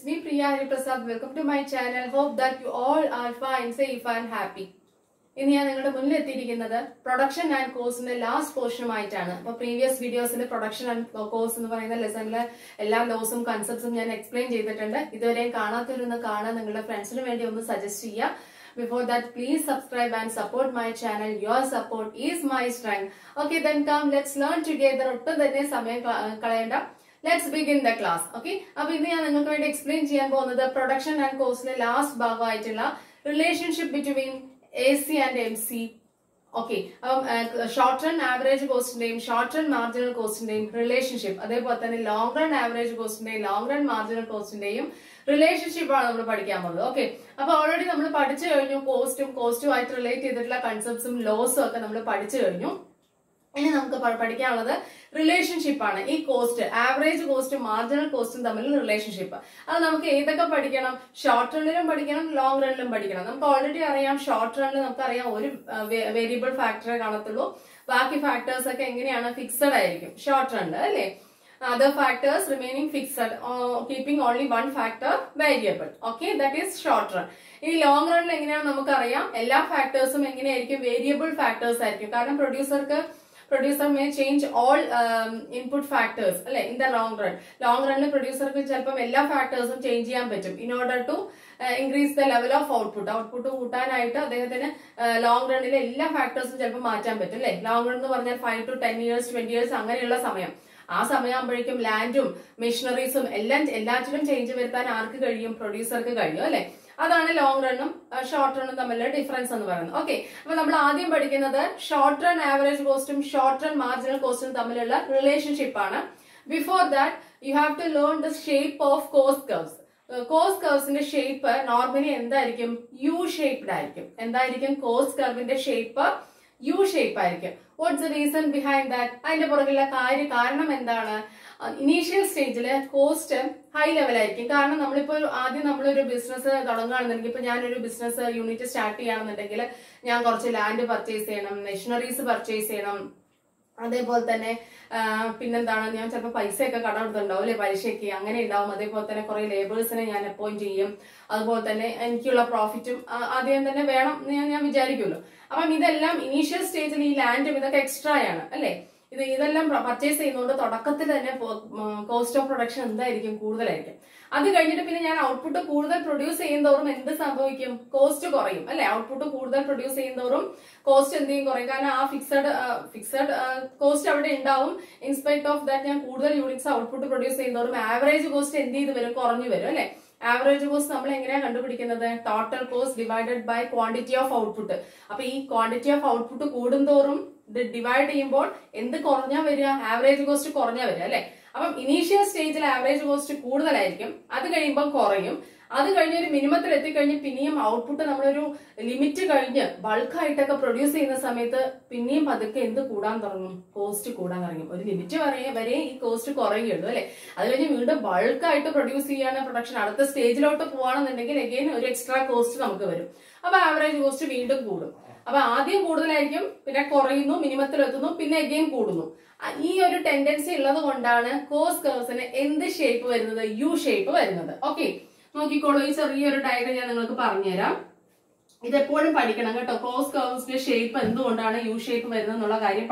Me Priya Hariprasad. Welcome to my channel. Hope that you all are fine, safe and happy. ഇന്ന് ഞാൻ നിങ്ങളുടെ മുന്നിൽ എത്തിയിരിക്കുന്നത് production and കോഴ്സിന്റെ ലാസ്റ്റ് പോർഷനുമായിട്ടാണ്. അപ്പോൾ പ്രീവിയസ് വീഡിയോസിൽ പ്രൊഡക്ഷൻ ആൻഡ് കോഴ്സ് എന്ന് പറയുന്ന ലെസണിലെ എല്ലാ ലോസും കൺസെപ്റ്റ്സും ഞാൻ എക്സ്പ്ലെയിൻ ചെയ്തിട്ടുണ്ട്. ഇതുവരെയും കാണാത്തവരൊന്ന് കാണാൻ നിങ്ങളുടെ ഫ്രണ്ട്സിന് വേണ്ടി ഒന്ന് സജസ്റ്റ് ചെയ്യുക. Before that, please subscribe and support my channel. Your support is my strength. Okay, then come, let's learn together. ഒട്ടും തന്നെ സമയം കളയണ്ട. Let's begin the class. Okay, അപ്പോൾ ഇന്ന് ഞാൻ നിങ്ങൾക്ക് വേണ്ടി എക്സ്പ്ലെയിൻ ചെയ്യാൻ പോകുന്നത് പ്രൊഡക്ഷൻ ആൻഡ് കോഴ്സിലെ ലാസ്റ്റ് ഭാഗമായിട്ടുള്ള relationship between AC and MC. Okay, അപ്പം ഷോർട്ട് റൺ ആവറേജ് കോസ്റ്റിന്റെയും ഷോർട്ട് റൺ മാർജിനൽ കോസ്റ്റിന്റെയും റിലേഷൻഷിപ്പ്, അതേപോലെ തന്നെ ലോങ് റൺ ആവറേജ് കോസ്റ്റിന്റെയും ലോങ് റൺ മാർജിനൽ കോസ്റ്റിന്റെയും റിലേഷൻഷിപ്പ് ആണ് നമ്മൾ പഠിക്കാൻ പോകുന്നത്. ഓക്കെ, അപ്പൊ ഓൾറെഡി നമ്മൾ പഠിച്ചു കഴിഞ്ഞു. കോസ്റ്റുമായിട്ട് റിലേറ്റ് ചെയ്തിട്ടുള്ള കൺസെപ്റ്റ്സും ലോസും ഒക്കെ നമ്മൾ പഠിച്ചു കഴിഞ്ഞു. ഇനി നമുക്ക് പഠിക്കാനുള്ളത് റിലേഷൻഷിപ്പ് ആണ്. ഈ കോസ്റ്റ്, ആവറേജ് കോസ്റ്റും മാർജിനൽ കോസ്റ്റും തമ്മിലുള്ള റിലേഷൻഷിപ്പ്. അത് നമുക്ക് ഏതൊക്കെ പഠിക്കണം? ഷോർട്ട് റണ്ണിലും പഠിക്കണം, ലോങ് റണ്ണിലും പഠിക്കണം. നമുക്ക് ഓൾറെഡി അറിയാം, ഷോർട്ട് റണ്ണിൽ നമുക്കറിയാം ഒരു വേരിയബിൾ ഫാക്ടറെ കാണത്തുള്ളൂ. ബാക്കി ഫാക്ടേഴ്സ് ഒക്കെ എങ്ങനെയാണ്? ഫിക്സഡ് ആയിരിക്കും ഷോർട്ട് റണ്ണിൽ, അല്ലേ? Other factors remaining fixed, keeping only one factor variable. Okay, that is short run. In long run എങ്ങനെയാണ് നമുക്കറിയാം, എല്ലാ ഫാക്ടേഴ്സും എങ്ങനെയായിരിക്കും? വേരിയബിൾ ഫാക്ടേഴ്സ് ആയിരിക്കും. കാരണം producer may change all input factors, അല്ലെ? In the long run. Long റണ്ണിൽ പ്രൊഡ്യൂസർക്ക് ചിലപ്പം എല്ലാ ഫാക്ടേഴ്സും ചേഞ്ച് ചെയ്യാൻ പറ്റും. In order to increase the level of output കൂട്ടാനായിട്ട് അദ്ദേഹത്തിന് ലോങ് റണ്ണിലെ എല്ലാ ഫാക്ടേഴ്സും ചിലപ്പോൾ മാറ്റാൻ പറ്റും, അല്ലെ? ലോങ് റൺ എന്ന് പറഞ്ഞാൽ 5 to 10 years 20 years അങ്ങനെയുള്ള സമയം. ആ സമയമാകുമ്പോഴേക്കും ലാൻഡും മെഷീനറീസും എല്ലാറ്റിലും ചേഞ്ച് വരുത്താൻ ആർക്ക് കഴിയും? പ്രൊഡ്യൂസർക്ക് കഴിയും, അല്ലെ? അതാണ് ലോങ് റണ്ണും ഷോർട്ട് റണ്ണും തമ്മിലുള്ള ഡിഫറൻസ് എന്ന് പറയുന്നത്. ഓക്കെ, അപ്പൊ നമ്മൾ ആദ്യം പഠിക്കുന്നത് ഷോർട്ട് റൺ ആവറേജ് കോസ്റ്റും ഷോർട്ട് റൺ മാർജിനൽ കോസ്റ്റും തമ്മിലുള്ള റിലേഷൻഷിപ്പ് ആണ്. Before that you have to learn the shape of cost curves. Cost കർവ്സിന്റെ ഷേപ്പ് നോർമലി എന്തായിരിക്കും? യു ഷേപ്ഡ് ആയിരിക്കും. എന്തായിരിക്കും? കോസ്റ്റ് കർവിന്റെ ഷേപ്പ് യു ഷേപ്പ് ആയിരിക്കും. What's the reason behind that? അതിന്റെ പുറകിലുള്ള കാരണം എന്താണ്? ഇനീഷ്യൽ സ്റ്റേജില് കോസ്റ്റ് ഹൈ ലെവൽ ആയിരിക്കും. കാരണം ആദ്യം നമ്മളൊരു ബിസിനസ് തുടങ്ങുകയാണെന്നുണ്ടെങ്കിൽ, ഇപ്പൊ ഞാനൊരു ബിസിനസ് യൂണിറ്റ് സ്റ്റാർട്ട് ചെയ്യുകയാണെന്നുണ്ടെങ്കിൽ ഞാൻ കുറച്ച് ലാൻഡ് പർച്ചേസ് ചെയ്യണം, മെഷീനറീസ് പർച്ചേസ് ചെയ്യണം, അതേപോലെ തന്നെ പിന്നെന്താണ്, ഞാൻ ചിലപ്പോൾ പൈസയൊക്കെ കടം എടുത്തിട്ടുണ്ടാവും, അല്ലെ? പലിശയ്ക്ക് അങ്ങനെ ഉണ്ടാവും. അതേപോലെ തന്നെ കുറെ ലേബേഴ്സിനെ ഞാൻ അപ്പോയിന്റ് ചെയ്യും. അതുപോലെ തന്നെ എനിക്കുള്ള പ്രോഫിറ്റും ആദ്യം തന്നെ വേണം ഞാൻ വിചാരിക്കുമല്ലോ. അപ്പം ഇതെല്ലാം ഇനീഷ്യൽ സ്റ്റേജിൽ ഈ ലാൻഡും ഇതൊക്കെ എക്സ്ട്രാ ആണ്, അല്ലെ? ഇതെല്ലാം പർച്ചേസ് ചെയ്യുന്നതുകൊണ്ട് തുടക്കത്തിൽ തന്നെ കോസ്റ്റ് ഓഫ് പ്രൊഡക്ഷൻ എന്തായിരിക്കും? കൂടുതലായിരിക്കും. അത് കഴിഞ്ഞിട്ട് പിന്നെ ഞാൻ ഔട്ട്പുട്ട് കൂടുതൽ പ്രൊഡ്യൂസ് ചെയ്യുന്നതോറും എന്ത് സംഭവിക്കും? കോസ്റ്റ് കുറയും, അല്ലെ? ഔട്ട്പുട്ട് കൂടുതൽ പ്രൊഡ്യൂസ് ചെയ്യുന്നതോറും കോസ്റ്റ് എന്ത് ചെയ്യും? കുറയും. കാരണം ആ ഫിക്സഡ് കോസ്റ്റ് അവിടെ ഉണ്ടാവും. ഇൻസ്പൈറ്റ് ഓഫ് ദാറ്റ് ഞാൻ കൂടുതൽ യൂണിറ്റ്സ് ഔട്ട്പുട്ട് പ്രൊഡ്യൂസ് ചെയ്യുന്നതോറും ആവറേജ് കോസ്റ്റ് എന്ത് ചെയ്ത് വരും? കുറഞ്ഞു വരും, അല്ലെ? ആവറേജ് കോസ്റ്റ് നമ്മൾ എങ്ങനെയാണ് കണ്ടുപിടിക്കുന്നത്? Total cost divided by quantity of output. അപ്പൊ ഈ ക്വാണ്ടിറ്റി ഓഫ് ഔട്ട്പുട്ട് കൂടുന്തോറും ഡിവൈഡ് ചെയ്യുമ്പോൾ എന്ത് കുറഞ്ഞാ വരിക? ആവറേജ് കോസ്റ്റ് കുറഞ്ഞാ വരിക, അല്ലെ? അപ്പം ഇനീഷ്യൽ സ്റ്റേജിൽ ആവറേജ് കോസ്റ്റ് കൂടുതലായിരിക്കും. അത് കഴിയുമ്പോൾ കുറയും. അത് കഴിഞ്ഞ് ഒരു മിനിമത്തിൽ എത്തിക്കഴിഞ്ഞ് പിന്നെയും ഔട്ട്പുട്ട് നമ്മളൊരു ലിമിറ്റ് കഴിഞ്ഞ് ബൾക്കായിട്ടൊക്കെ പ്രൊഡ്യൂസ് ചെയ്യുന്ന സമയത്ത് പിന്നെയും പതുക്കെ എന്ത് കൂടാൻ തുടങ്ങും? കോസ്റ്റ് കൂടാൻ തുടങ്ങും. ഒരു ലിമിറ്റ് വരെ ഈ കോസ്റ്റ് കുറയുകയുള്ളൂ, അല്ലെ? അത് കഴിഞ്ഞ് വീണ്ടും ബൾക്കായിട്ട് പ്രൊഡ്യൂസ് ചെയ്യാണ് പ്രൊഡക്ഷൻ അടുത്ത സ്റ്റേജിലോട്ട് പോവാണെന്നുണ്ടെങ്കിൽ അഗൈൻ ഒരു എക്സ്ട്രാ കോസ്റ്റ് നമുക്ക് വരും. അപ്പൊ ആവറേജ് കോസ്റ്റ് വീണ്ടും കൂടും. അപ്പൊ ആദ്യം കൂടുതലായിരിക്കും, പിന്നെ കുറയുന്നു, മിനിമത്തിൽ എത്തുന്നു, പിന്നെ അഗൈൻ കൂടുന്നു. ഈ ഒരു ടെൻഡൻസി ഉള്ളത് കൊണ്ടാണ് കോസ്റ്റ് കർവ്സിന് എന്ത് ഷേപ്പ് വരുന്നത്? യു ഷേപ്പ് വരുന്നത്. ഓക്കെ, നോക്കിക്കോളൂ. ഈ ചെറിയൊരു ഡയഗ്രം ഞാൻ നിങ്ങൾക്ക് പറഞ്ഞുതരാം. ഇതെപ്പോഴും പഠിക്കണം കേട്ടോ. കോസ്റ്റ് കർവ്സിന്റെ ഷേപ്പ് എന്തുകൊണ്ടാണ് യു ഷേപ്പ് വരുന്നത് എന്നുള്ള കാര്യം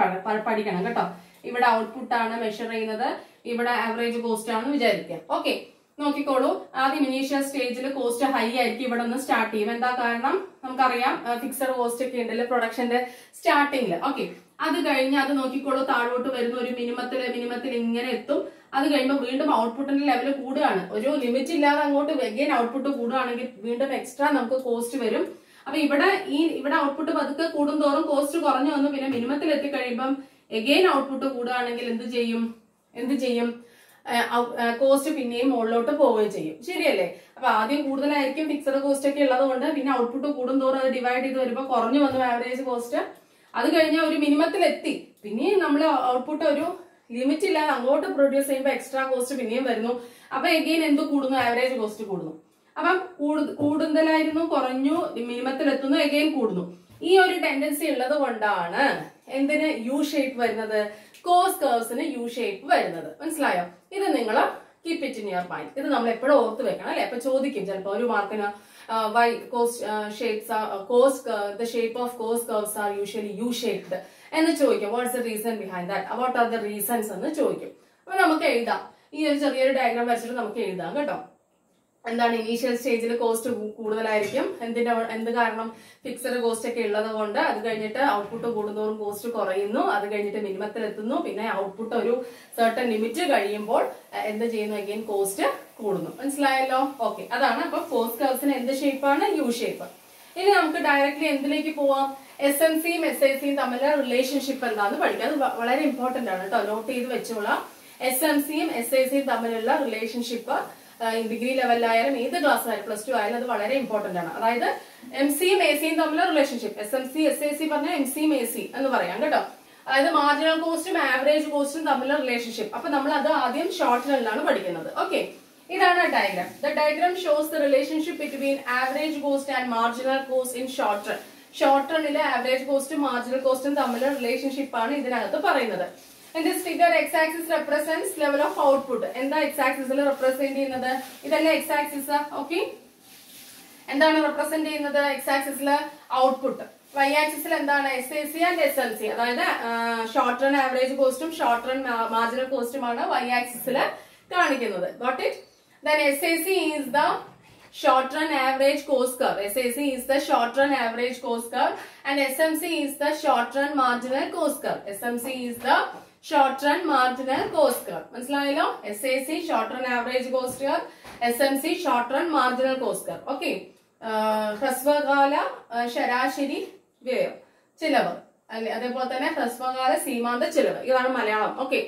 പഠിക്കണം കേട്ടോ. ഇവിടെ ഔട്ട്പുട്ട് ആണ് മെഷർ ചെയ്യുന്നത്, ഇവിടെ ആവറേജ് കോസ്റ്റ് ആണ് വിചാരിക്കുക. ഓക്കെ, നോക്കിക്കോളൂ. ആദ്യം ഇനീഷ്യൽ സ്റ്റേജിൽ കോസ്റ്റ് ഹൈ ആയിരിക്കും. ഇവിടെ നിന്ന് സ്റ്റാർട്ട് ചെയ്യും. എന്താ കാരണം? നമുക്കറിയാം, ഫിക്സഡ് കോസ്റ്റ് ഒക്കെ ഉണ്ടല്ലോ പ്രൊഡക്ഷന്റെ സ്റ്റാർട്ടിങ്ങിൽ. ഓക്കെ, അത് കഴിഞ്ഞ് അത് നോക്കിക്കോളൂ, താഴോട്ട് വരുന്ന ഒരു മിനിമത്തിൽ ഇങ്ങനെ എത്തും. അത് കഴിയുമ്പോൾ വീണ്ടും ഔട്ട്പുട്ടിന്റെ ലെവൽ കൂടുകയാണ്. ഒരു ലിമിറ്റ് ഇല്ലാതെ അങ്ങോട്ട് അഗൈൻ ഔട്ട്പുട്ട് കൂടുകയാണെങ്കിൽ വീണ്ടും എക്സ്ട്രാ നമുക്ക് കോസ്റ്റ് വരും. അപ്പൊ ഇവിടെ ഔട്ട്പുട്ട് പതുക്കെ കൂടുന്തോറും കോസ്റ്റ് കുറഞ്ഞു വന്നു. പിന്നെ മിനിമത്തിൽ എത്തിക്കഴിയുമ്പം അഗൈൻ ഔട്ട്പുട്ട് കൂടുകയാണെങ്കിൽ എന്ത് ചെയ്യും? കോസ്റ്റ് പിന്നെയും മുകളിലോട്ട് പോവുകയും ചെയ്യും. ശരിയല്ലേ? അപ്പൊ ആദ്യം കൂടുതലായിരിക്കും ഫിക്സഡ് കോസ്റ്റ് ഒക്കെ ഉള്ളത് കൊണ്ട് പിന്നെ ഔട്ട്പുട്ട് കൂടുന്തോറും അത് ഡിവൈഡ് ചെയ്ത് വരുമ്പോൾ കുറഞ്ഞു വന്നു ആവറേജ് കോസ്റ്റ്. അത് കഴിഞ്ഞാൽ ഒരു മിനിമത്തിൽ എത്തി. പിന്നെയും നമ്മൾ ഔട്ട്പുട്ട് ഒരു ലിമിറ്റ് ഇല്ലാതെ അങ്ങോട്ട് പ്രൊഡ്യൂസ് ചെയ്യുമ്പോൾ എക്സ്ട്രാ കോസ്റ്റ് പിന്നെയും വരുന്നു. അപ്പൊ എഗെയിൻ എന്ത് കൂടുന്നു? ആവറേജ് കോസ്റ്റ് കൂടുന്നു. അപ്പം കൂടുതലായിരുന്നു, കുറഞ്ഞു, മിനിമത്തിൽ എത്തുന്നു, എഗെയിൻ കൂടുന്നു. ഈ ഒരു ടെൻഡൻസി ഉള്ളത് കൊണ്ടാണ് എന്തിന് യു ഷേപ്പ് വരുന്നത്? കോസ്റ്റ് കർവ്സിന് യു ഷേപ്പ് വരുന്നത്. മനസ്സിലായോ? ഇത് നിങ്ങൾ keep it in your mind. ഇത് നമ്മൾ എപ്പോഴും ഓർത്ത് വെക്കണം അല്ലെ. അപ്പൊ ചോദിക്കും ചിലപ്പോൾ ഒരു മാർക്കിന് why the shape of cost curves are usually U-shaped എന്ന് ചോദിക്കും. Watts the reason behind that, what are the reasons എന്ന് ചോദിക്കും. അപ്പൊ നമുക്ക് എഴുതാം, ഈ ഒരു ചെറിയൊരു ഡയഗ്രാം വരച്ചിട്ട് നമുക്ക് എഴുതാം കേട്ടോ. എന്താണ് ഇനീഷ്യൽ സ്റ്റേജിൽ കോസ്റ്റ് കൂടുതലായിരിക്കും. എന്ത് കാരണം? ഫിക്സഡ് കോസ്റ്റ് ഒക്കെ ഉള്ളത് കൊണ്ട്. അത് കഴിഞ്ഞിട്ട് ഔട്ട്പുട്ട് കൂടുന്നതോറും കോസ്റ്റ് കുറയുന്നു. അത് കഴിഞ്ഞിട്ട് മിനിമത്തിൽ എത്തുന്നു. പിന്നെ ഔട്ട്പുട്ട് ഒരു സർട്ടൻ ലിമിറ്റ് കഴിയുമ്പോൾ എന്ത് ചെയ്യുന്നു? അഗൈൻ കോസ്റ്റ് കൂടുന്നു. മനസ്സിലായല്ലോ? ഓക്കെ, അതാണ്. അപ്പൊ കോസ്റ്റ് കർവ്സിന് എന്ത് ഷേപ്പാണ്? U shape. ഇനി നമുക്ക് ഡയറക്ട്ലി എന്തിലേക്ക് പോവാം? SMCയും SICയും തമ്മിലുള്ള റിലേഷൻഷിപ്പ് എന്താന്ന് പഠിക്കാം. അത് വളരെ ഇമ്പോർട്ടന്റ് ആണ് കേട്ടോ, നോട്ട് ചെയ്ത് വെച്ചോളാം. SMCയും SICയും തമ്മിലുള്ള റിലേഷൻഷിപ്പ് ഡിഗ്രി ലെവലിലായാലും ഏത് ക്ലാസ്സിലായാലും +2 ആയാലും അത് വളരെ ഇമ്പോർട്ടന്റ് ആണ്. അതായത് MCയും ACയും തമ്മിലുള്ള റിലേഷൻഷിപ്പ്, SMC SIC പറഞ്ഞാൽ MCയും AC എന്ന് പറയാം കേട്ടോ. അതായത് മാർജിനൽ കോസ്റ്റും ആവറേജ് കോസ്റ്റും തമ്മിലുള്ള റിലേഷൻഷിപ്പ്. അപ്പൊ നമ്മൾ അത് ആദ്യം ഷോർട്ട് റണ്ണിലാണ് പഠിക്കുന്നത്. ഓക്കെ, ഇതാണ് diagram. The diagram shows the relationship between average cost and marginal cost in short run. Short റണ്ണിലെ ആവറേജ് കോസ്റ്റും മാർജിനൽ കോസ്റ്റും തമ്മിലുള്ള റിലേഷൻഷിപ്പ് ആണ് ഇതിനകത്ത് പറയുന്നത്. In this figure, x-axis represents level of output. എന്താ x-axisൽ represent ചെയ്യുന്നത്? ഇതല്ലേ x-axis. ഓക്കെ, എന്താണ് represent ചെയ്യുന്നത്? x-axisൽ ഔട്ട്പുട്ട്. y-axisൽ എന്താണ്? SIC and SMC. അതായത് ഷോർട്ട് റൺ ആവറേജ് കോസ്റ്റും ഷോർട്ട് റൺ മാർജിനൽ കോസ്റ്റുമാണ് y-axisൽ കാണിക്കുന്നത്. Got it? Then SIC is the short run average cost curve. SIC is the short run average cost curve and SMC is the short run marginal cost curve. SMC is the short run marginal cost curve. മനസ്സിലായല്ലോ? SIC short run average cost curve, SMC short run marginal cost curve. Okay. ഹ്രസ്വകാല ശരാശരി വ്യയം ചിലവ് അല്ലെ, അതേപോലെ തന്നെ ഹ്രസ്വകാല സീമാന്ത ചിലവ്. ഇതാണ് മലയാളം. Okay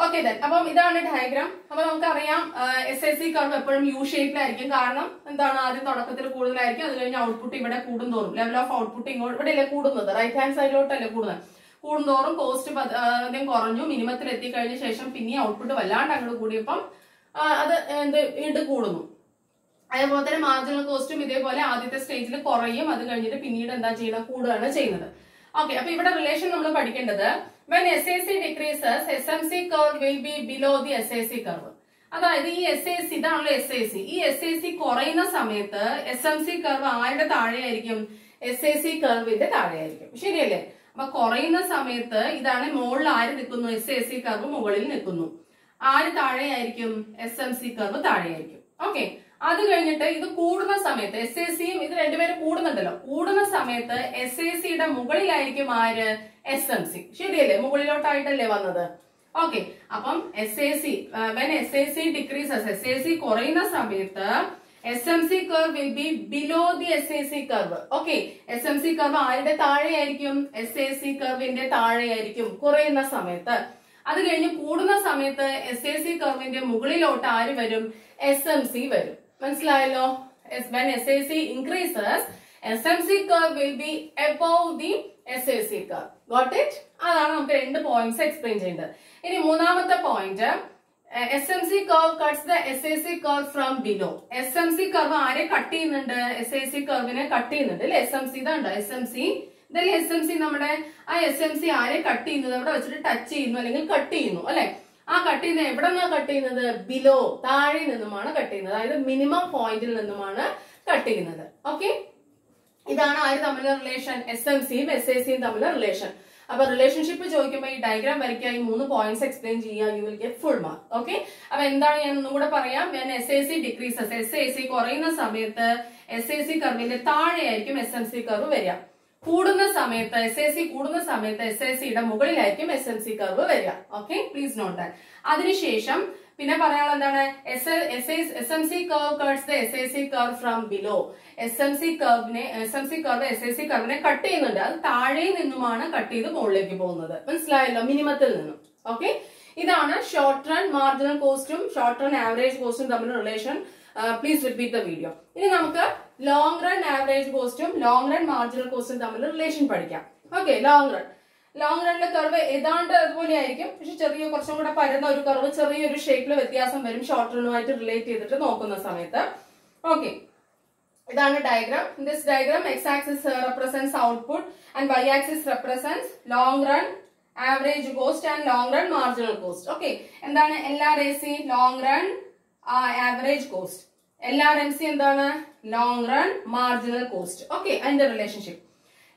okay then. അപ്പം ഇതാണ് ഡയഗ്രാം. അപ്പൊ നമുക്കറിയാം SIC കർവ് എപ്പോഴും യു ഷേപ്പിലായിരിക്കും. കാരണം എന്താണ്? ആദ്യം തുടക്കത്തിൽ കൂടുതലായിരിക്കും, അത് കഴിഞ്ഞ് ഔട്ട്പുട്ട് ഇവിടെ കൂടുന്തോറും ലെവൽ ഓഫ് ഔട്ട്പുട്ട് ഇങ്ങോട്ട് ഇവിടെ അല്ലേ കൂടുന്നത്, റൈറ്റ് ഹാൻഡ് സൈഡിലോട്ടല്ലേ കൂടുന്നത്. കൂടുന്തോറും കോസ്റ്റ് ആദ്യം കുറഞ്ഞു, മിനിമത്തിൽ എത്തിക്കഴിഞ്ഞ ശേഷം പിന്നെ ഔട്ട്പുട്ട് വല്ലാണ്ട് അങ്ങോട്ട് കൂടിയപ്പം അത് വീണ്ടും കൂടുന്നു. അതേപോലെ തന്നെ മാർജിനൽ കോസ്റ്റും ഇതേപോലെ ആദ്യത്തെ സ്റ്റേജിൽ കുറയും, അത് കഴിഞ്ഞിട്ട് പിന്നീട് എന്താ ചെയ്യുന്നത്? കൂടുകയാണ് ചെയ്യുന്നത്. ഓക്കെ, അപ്പൊ ഇവിടെ റിലേഷൻ നമ്മൾ പഠിക്കേണ്ടത് when SIC decreases, SMC curve will be below the SIC curve. അതായത് ഈ SIC ഇതാണല്ലോ SIC. ഈ SIC കുറയുന്ന സമയത്ത് SMC കർവ് ആരുടെ താഴെയായിരിക്കും? SIC കർവിന്റെ താഴെയായിരിക്കും. ശരിയല്ലേ? അപ്പൊ കുറയുന്ന സമയത്ത് ഇതാണ് മുകളിൽ ആര് നിൽക്കുന്നു? SIC കർവ് മുകളിൽ നിൽക്കുന്നു. ആര് താഴെയായിരിക്കും? SMC കർവ് താഴെയായിരിക്കും. ഓക്കെ, അത് കഴിഞ്ഞിട്ട് ഇത് കൂടുന്ന സമയത്ത് SICയും ഇത് രണ്ടുപേരും കൂടുന്നുണ്ടല്ലോ. കൂടുന്ന സമയത്ത് SICയുടെ മുകളിലായിരിക്കും ആര്? SMC. ശരിയല്ലേ? മുകളിലോട്ടായിട്ടല്ലേ വന്നത്. ഓക്കെ, അപ്പം SIC when SIC decreases, SIC കുറയുന്ന സമയത്ത് SMC curve will be below the SIC curve. Okay, SMC curve ആരുടെ താഴെയായിരിക്കും? SIC curveന്റെ താഴെയായിരിക്കും കുറയുന്ന സമയത്ത്. അത് കഴിഞ്ഞ് കൂടുന്ന സമയത്ത് SIC curveന്റെ മുകളിലോട്ട് ആര് വരും? SMC വരും. മനസ്സിലായല്ലോ? When SIC increases, SMC curve will be above the SIC curve. Got it? അതാണ് നമുക്ക് രണ്ട് പോയിന്റ്സ് എക്സ്പ്ലെയിൻ ചെയ്യേണ്ടത്. ഇനി മൂന്നാമത്തെ point, SMC curve cuts the SIC curve from below. SMC curve ആരെ കട്ട് ചെയ്യുന്നുണ്ട്? SIC curveനെ കട്ട് ചെയ്യുന്നുണ്ട് അല്ലെ? SMC ഇതാണ്ടോ SMC, ഇതല്ലേ SMC. നമ്മുടെ ആ SMC ആരെ കട്ട് ചെയ്യുന്നത്? അവിടെ വെച്ചിട്ട് ടച്ച് ചെയ്യുന്നു അല്ലെങ്കിൽ കട്ട് ചെയ്യുന്നു അല്ലെ? ആ കട്ട് ചെയ്യുന്നത് എവിടെ നിന്നാണ് കട്ട് ചെയ്യുന്നത്? ബിലോ, താഴെ നിന്നുമാണ് കട്ട് ചെയ്യുന്നത്. അതായത് മിനിമം പോയിന്റിൽ നിന്നുമാണ് കട്ട് ചെയ്യുന്നത്. ഓക്കെ, ഇതാണ് ആര് തമ്മിലുള്ള റിലേഷൻ? SMCയും SICയും തമ്മിലുള്ള റിലേഷൻ. അപ്പൊ റിലേഷൻഷിപ്പ് ചോദിക്കുമ്പോൾ ഈ ഡയഗ്രാം വരയ്ക്കുക, ഈ 3 പോയിന്റ്സ് എക്സ്പ്ലെയിൻ ചെയ്യുക, you will get full mark. Okay, അപ്പൊ എന്താണ് ഞാൻ ഒന്നും കൂടെ പറയാം. when SIC decreases, SIC കുറയുന്ന സമയത്ത് SIC കർവിന്റെ താഴെയായിരിക്കും SMC കർവ് വരിക. കൂടുന്ന സമയത്ത് SIC കൂടുന്ന സമയത്ത് SICയുടെ മുകളിലായിരിക്കും SMC കർവ് വരിക. Okay, please note that. അതിനുശേഷം പിന്നെ പറയാനുള്ള എന്താണ്? SMC curve cuts the SIC curve from below. SMC curve SIC കർവിനെ കട്ട് ചെയ്യുന്നുണ്ട്. അത് താഴെ നിന്നുമാണ് കട്ട് ചെയ്ത് മുകളിലേക്ക് പോകുന്നത്. മനസ്സിലായല്ലോ? മിനിമത്തിൽ നിന്നും. ഓക്കെ, ഇതാണ് ഷോർട്ട് റൺ മാർജിനൽ കോസ്റ്റും ഷോർട്ട് റൺ ആവറേജ് കോസ്റ്റും തമ്മിലുള്ള relation. Please repeat the video. ഇനി നമുക്ക് ലോങ് റൺ ആവറേജ് കോസ്റ്റും ലോങ് റൺ മാർജിനൽ കോസ്റ്റും തമ്മിലുള്ള റിലേഷൻ പഠിക്കാം. ഓക്കെ, ലോങ് റണ്ണിലെ കർവ് ഏതാണ്ട് അതുപോലെ ആയിരിക്കും, പക്ഷെ ചെറിയ കുറച്ചും കൂടെ പരന്ന ഒരു കർവ്, ചെറിയൊരു ഷേപ്പിൽ വ്യത്യാസം വരും ഷോർട്ട് റണ്ണുമായിട്ട് റിലേറ്റ് ചെയ്തിട്ട് നോക്കുന്ന സമയത്ത്. ഓക്കെ, ഇതാണ് diagram. In this diagram x axis represents output and y axis represents long run average cost and long run marginal cost. Okay, എന്താണ് LRAC? Long run average cost. LRMC എന്താണ്? Long run marginal cost. Okay, അതിന്റെ relationship.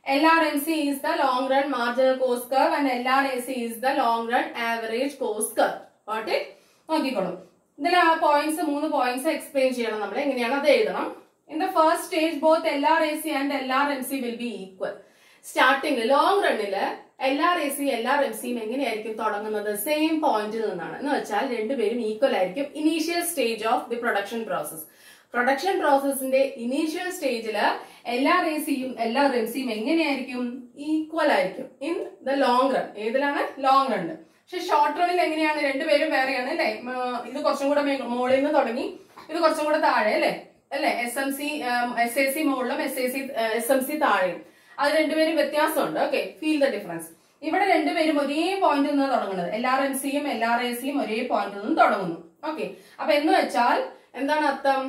LRMC is the long run marginal cost curve and LRAC is the long run average cost curve. Got it? നോക്കിക്കോളൂ. ഇതിൽ ആ points 3 points explain ചെയ്യണം നമ്മൾ. എങ്ങനെയാണ് അത് എഴുതണം. In the first stage both LRAC and LRMC will be equal. Starting long റണ്ണില് LRAC LRMCയും എങ്ങനെയായിരിക്കും തുടങ്ങുന്നത്? സെയിം പോയിന്റിൽ നിന്നാണ്. എന്ന് വെച്ചാൽ രണ്ടുപേരും ഈക്വൽ ആയിരിക്കും initial stage of the production process. Production പ്രോസസിന്റെ ഇനീഷ്യൽ സ്റ്റേജില് LRACയും LRMCയും എങ്ങനെയായിരിക്കും? ഈക്വൽ ആയിരിക്കും ഇൻ ദ ലോങ് റൺ. ഏതിലാണ്? Long run. പക്ഷെ ഷോർട്ട് റണ്ണിൽ എങ്ങനെയാണ്? രണ്ടുപേരും വേറെയാണ് അല്ലെ. ഇത് കുറച്ചും കൂടെ മുകളിൽ നിന്ന് തുടങ്ങി, ഇത് കുറച്ചും കൂടെ താഴെ അല്ലെ. SAC മുകളിലും SMC താഴെയും. അത് രണ്ടുപേരും വ്യത്യാസമുണ്ട്. Okay, feel the difference. ഇവിടെ രണ്ടുപേരും ഒരേ പോയിന്റിൽ നിന്ന് തുടങ്ങുന്നത്. LRMCയും LRACയും ഒരേ പോയിന്റിൽ നിന്ന് തുടങ്ങുന്നു. ഓക്കെ, അപ്പൊ എന്ന് വെച്ചാൽ എന്താണ് അർത്ഥം?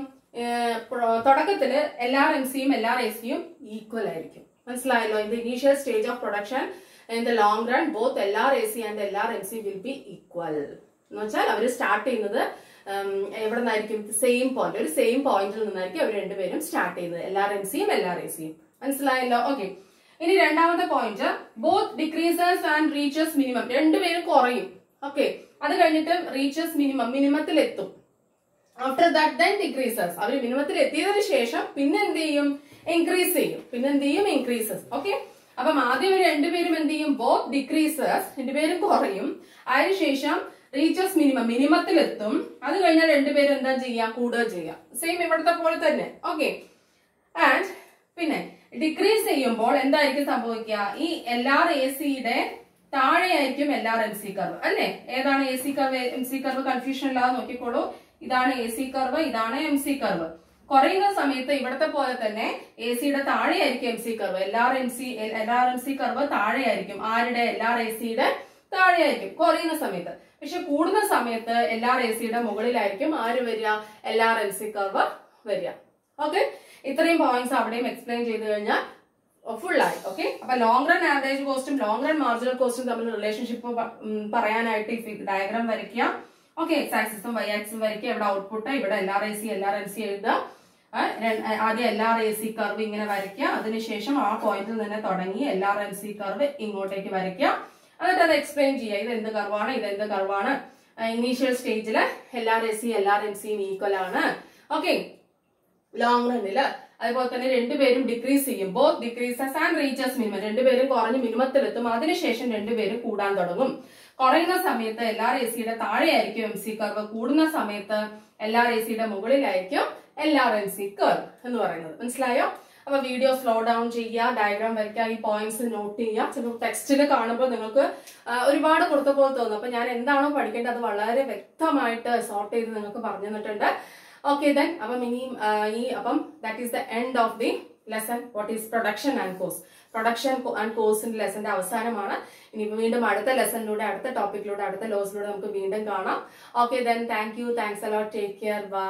തുടക്കത്തില് LRMCയും LRACയും ഈക്വൽ ആയിരിക്കും. മനസ്സിലായല്ലോ? In the initial stage of production in the long run both LRAC and LRMC will be equal. എന്ന് വെച്ചാൽ അവർ സ്റ്റാർട്ട് ചെയ്യുന്നത് എവിടെ നിന്നായിരിക്കും? സെയിം പോയിന്റ്, ഒരു സെയിം പോയിന്റിൽ നിന്നായിരിക്കും അവർ രണ്ടുപേരും സ്റ്റാർട്ട് ചെയ്യുന്നത്, LRMCയും LRACയും. മനസ്സിലായല്ലോ? ഓക്കെ, ഇനി രണ്ടാമത്തെ point, both decreases and reaches minimum. രണ്ടുപേരും കുറയും. ഓക്കെ, അത് കഴിഞ്ഞിട്ട് റീച്ചേഴ്സ് മിനിമത്തിൽ എത്തും. After that then decreases. അവർ മിനിമത്തിൽ എത്തിയതിനു ശേഷം പിന്നെ എന്ത് ചെയ്യും? ഇൻക്രീസ് ചെയ്യും. പിന്നെ എന്ത് ചെയ്യും? ഇൻക്രീസസ്. ഓക്കെ, അപ്പം ആദ്യം രണ്ടുപേരും എന്ത് ചെയ്യും? ബോത്ത് ഡിക്രീസേഴ്സ്, രണ്ടുപേരും കുറയും. അതിനുശേഷം റീച്ചേഴ്സ് മിനിമത്തിൽ എത്തും. അത് കഴിഞ്ഞാൽ രണ്ടുപേരും എന്താ ചെയ്യാം? കൂടുക ചെയ്യാം. സെയിം ഇവിടുത്തെ പോലെ തന്നെ. ഓക്കെ, ആൻഡ് പിന്നെ ഡിക്രീസ് ചെയ്യുമ്പോൾ എന്തായിരിക്കും സംഭവിക്കുക? ഈ LRACയുടെ താഴെയായിരിക്കും LRMC കർവ് അല്ലെ. ഏതാണ് AC curve MC curve? Confusion ഇല്ലാതെ നോക്കിക്കോളൂ. ഇതാണ് AC കർവ്, ഇതാണ് MC കർവ്. കുറയുന്ന സമയത്ത് ഇവിടത്തെ പോലെ തന്നെ AC-യുടെ താഴെയായിരിക്കും MC കർവ്. LRMC കർവ് താഴെയായിരിക്കും. ആരുടെ? LRACയുടെ താഴെയായിരിക്കും കുറയുന്ന സമയത്ത്. പക്ഷെ കൂടുന്ന സമയത്ത് LRACയുടെ മുകളിലായിരിക്കും ആര് വരിക? LRMC കർവ് വരിക. ഓക്കെ, ഇത്രയും പോയിന്റ്സ് അവിടെയും എക്സ്പ്ലെയിൻ ചെയ്ത് കഴിഞ്ഞാൽ ഫുൾ ആയി. ഓക്കെ, അപ്പൊ ലോങ് റൺ ആവറേജ് കോസ്റ്റും ലോങ് റൺ മാർജിനൽ കോസ്റ്റും തമ്മിൽ റിലേഷൻഷിപ്പ് പറയാനായിട്ട് ഈ ഡയഗ്രാം വരയ്ക്കുക. ഓക്കെ, എക്സ് ആക്സിസും വൈ ആക്സിസും വരയ്ക്കുക. ഇവിടെ ഔട്ട്പുട്ട്, ഇവിടെ LRAC LRMC എഴുതുക. ആദ്യം LRAC കർവ് ഇങ്ങനെ വരയ്ക്കുക. അതിനുശേഷം ആ പോയിന്റിൽ തന്നെ തുടങ്ങി LRMC കർവ് ഇങ്ങോട്ടേക്ക് വരയ്ക്കുക. എന്നിട്ട് അത് എക്സ്പ്ലെയിൻ ചെയ്യുക. ഇത് എന്ത് കർവാണ്, ഇത് എന്ത് കർവാണ്. ഇനീഷ്യൽ സ്റ്റേജില് LRAC LRMCയും ഈക്വൽ ആണ്. ഓക്കെ, ലോങ് റണ്ണില് അതുപോലെ തന്നെ രണ്ടുപേരും ഡിക്രീസ് ചെയ്യും. Both decreases and reaches minimum. രണ്ടുപേരും കുറഞ്ഞ് മിനിമത്തിലെത്തും. അതിനുശേഷം രണ്ടുപേരും കൂടാൻ തുടങ്ങും. കുറയുന്ന സമയത്ത് LRACയുടെ താഴെയായിരിക്കും MC കർവ്. കൂടുന്ന സമയത്ത് LRACയുടെ മുകളിലായിരിക്കും LRMC കർവ് എന്ന് പറയുന്നത്. മനസ്സിലായോ? അപ്പൊ വീഡിയോ സ്ലോ ഡൗൺ ചെയ്യുക, ഡയഗ്രാം വരയ്ക്കുക, ഈ പോയിന്റ്സ് നോട്ട് ചെയ്യുക. ചിലപ്പോൾ ടെക്സ്റ്റിൽ കാണുമ്പോൾ നിങ്ങൾക്ക് ഒരുപാട് കൊടുത്ത പോലെ തോന്നും. അപ്പൊ ഞാൻ എന്താണോ പഠിക്കേണ്ടത് അത് വളരെ വ്യക്തമായിട്ട് സോർട്ട് ചെയ്ത് നിങ്ങൾക്ക് പറഞ്ഞു തന്നിട്ടുണ്ട്. ഓക്കെ, ദെൻ അപ്പം ഇനിയും അപ്പം that is the end of the lesson. What is production and cost. Production and കോസ്റ്റിന്റെ ലെസന്റെ അവസാനമാണ്. ഇനിയിപ്പോ വീണ്ടും അടുത്ത ലെസണിലൂടെ, അടുത്ത ടോപ്പിക്കിലൂടെ, അടുത്ത ലോസിലൂടെ നമുക്ക് വീണ്ടും കാണാം. Okay, then thank you, thanks a lot, take care, by.